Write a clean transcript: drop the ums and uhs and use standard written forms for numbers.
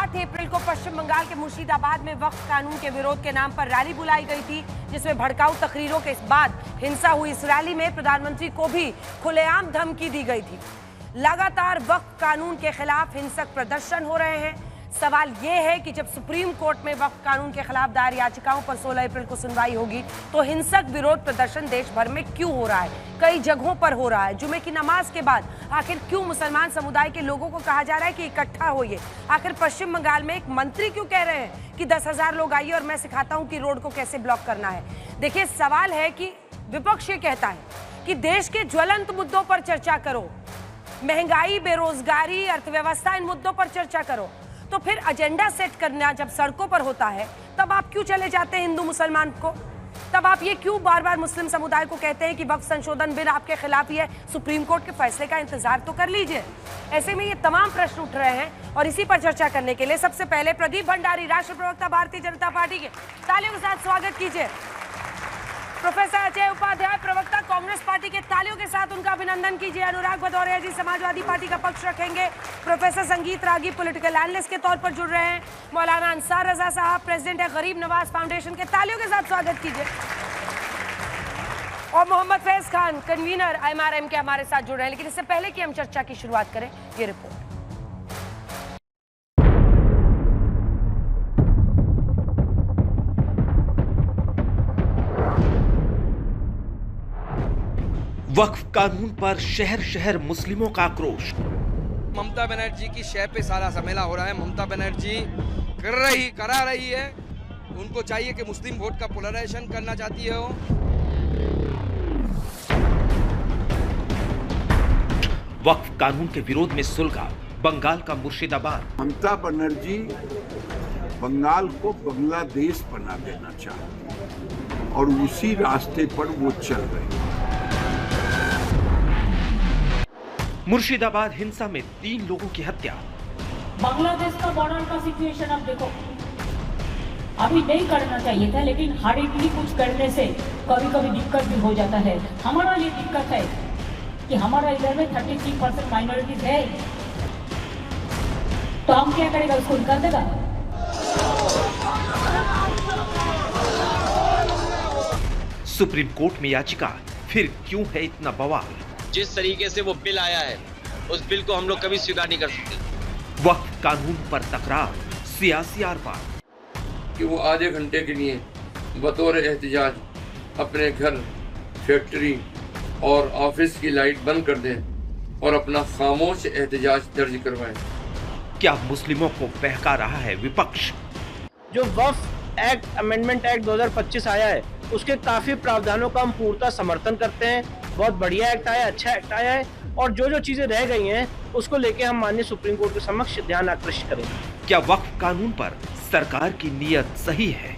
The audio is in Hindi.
7 अप्रैल को पश्चिम बंगाल के मुर्शिदाबाद में वक्फ कानून के विरोध के नाम पर रैली बुलाई गई थी, जिसमें भड़काऊ तकरीरों के बाद हिंसा हुई। इस रैली में प्रधानमंत्री को भी खुलेआम धमकी दी गई थी। लगातार वक्फ कानून के खिलाफ हिंसक प्रदर्शन हो रहे हैं। सवाल यह है कि जब सुप्रीम कोर्ट में वक्फ कानून के खिलाफ दायर याचिकाओं पर 16 अप्रैल को सुनवाई होगी, तो हिंसक विरोध प्रदर्शन देश भर में क्यों हो रहा है, कई जगहों पर हो रहा है। जुमे की नमाज के बाद आखिर क्यों मुसलमान समुदाय के लोगों को कहा जा रहा है कि इकट्ठा होइए? आखिर पश्चिम बंगाल में एक मंत्री क्यों कह रहे हैं कि 10,000 लोग आइए और मैं सिखाता हूं कि रोड को कैसे ब्लॉक करना है? देखिए, सवाल है कि विपक्ष ये कहता है कि देश के ज्वलंत मुद्दों पर चर्चा करो, महंगाई, बेरोजगारी, अर्थव्यवस्था, इन मुद्दों पर चर्चा करो। तो फिर एजेंडा सेट करना जब सड़कों पर होता है, तब आप क्यों चले जाते हैं हिंदू मुसलमान को? तब आप ये क्यों बार बार मुस्लिम समुदाय को कहते हैं कि वक्फ संशोधन बिल आपके खिलाफ ही है, सुप्रीम कोर्ट के फैसले का इंतजार तो कर लीजिए। ऐसे में ये तमाम प्रश्न उठ रहे हैं और इसी पर चर्चा करने के लिए सबसे पहले प्रदीप भंडारी, राष्ट्रीय प्रवक्ता भारतीय जनता पार्टी के, तालियों के साथ स्वागत कीजिए। प्रोफेसर अजय उपाध्याय, प्रवक्ता कांग्रेस पार्टी के, तालियों के साथ उनका अभिनंदन कीजिए। अनुराग भदौरिया जी समाजवादी पार्टी का पक्ष रखेंगे। प्रोफेसर संगीत रागी पॉलिटिकल एनालिस्ट के तौर पर जुड़ रहे हैं। मौलाना अंसार रजा साहब, प्रेसिडेंट है गरीब नवाज फाउंडेशन के, तालियों के साथ स्वागत कीजिए। और मोहम्मद फैज खान, कन्वीनर IMRM के, हमारे साथ जुड़ रहे हैं। लेकिन इससे पहले कि हम चर्चा की शुरुआत करें, ये रिपोर्ट। वक्फ कानून पर शहर शहर मुस्लिमों का आक्रोश। ममता बनर्जी की शय पे सारा झमेला हो रहा है। ममता बनर्जी करा रही है। उनको चाहिए कि मुस्लिम वोट का पोलराइजेशन करना चाहती है वो। वक्फ कानून के विरोध में सुलगा बंगाल का मुर्शिदाबाद। ममता बनर्जी बंगाल को बांग्लादेश बना देना चाहती है और उसी रास्ते पर वो चल रही है। मुर्शिदाबाद हिंसा में 3 लोगों की हत्या। बांग्लादेश का बॉर्डर का सिचुएशन अब देखो, अभी नहीं करना चाहिए था, लेकिन हार्डली कुछ करने से कभी कभी दिक्कत भी हो जाता है। हमारा ये दिक्कत है कि हमारा इधर में 33% माइनॉरिटीज है, तो हम क्या करेगा, उसको निकाल देगा। सुप्रीम कोर्ट में याचिका, फिर क्यों है इतना बवाल? जिस तरीके से वो बिल आया है, उस बिल को हम लोग कभी स्वीकार नहीं कर सकते। वक्फ कानून पर तकरार, सियासी आर-पार। कि वो आधे घंटे के लिए बतौर एहतजाज अपने घर, फैक्ट्री और ऑफिस की लाइट बंद कर दें और अपना खामोश एहतजाज दर्ज करवाएं। क्या मुस्लिमों को बहका रहा है विपक्ष? जो वक्फ एक्ट, अमेंडमेंट एक्ट 2025 आया है, उसके काफी प्रावधानों का हम पूर्णतः समर्थन करते हैं। बहुत बढ़िया एक्ट आया, अच्छा एक्ट आया है, और जो जो चीजें रह गई हैं उसको लेके हम माननीय सुप्रीम कोर्ट के समक्ष ध्यान आकृष्ट करेंगे। क्या वक्फ कानून पर सरकार की नीयत सही है?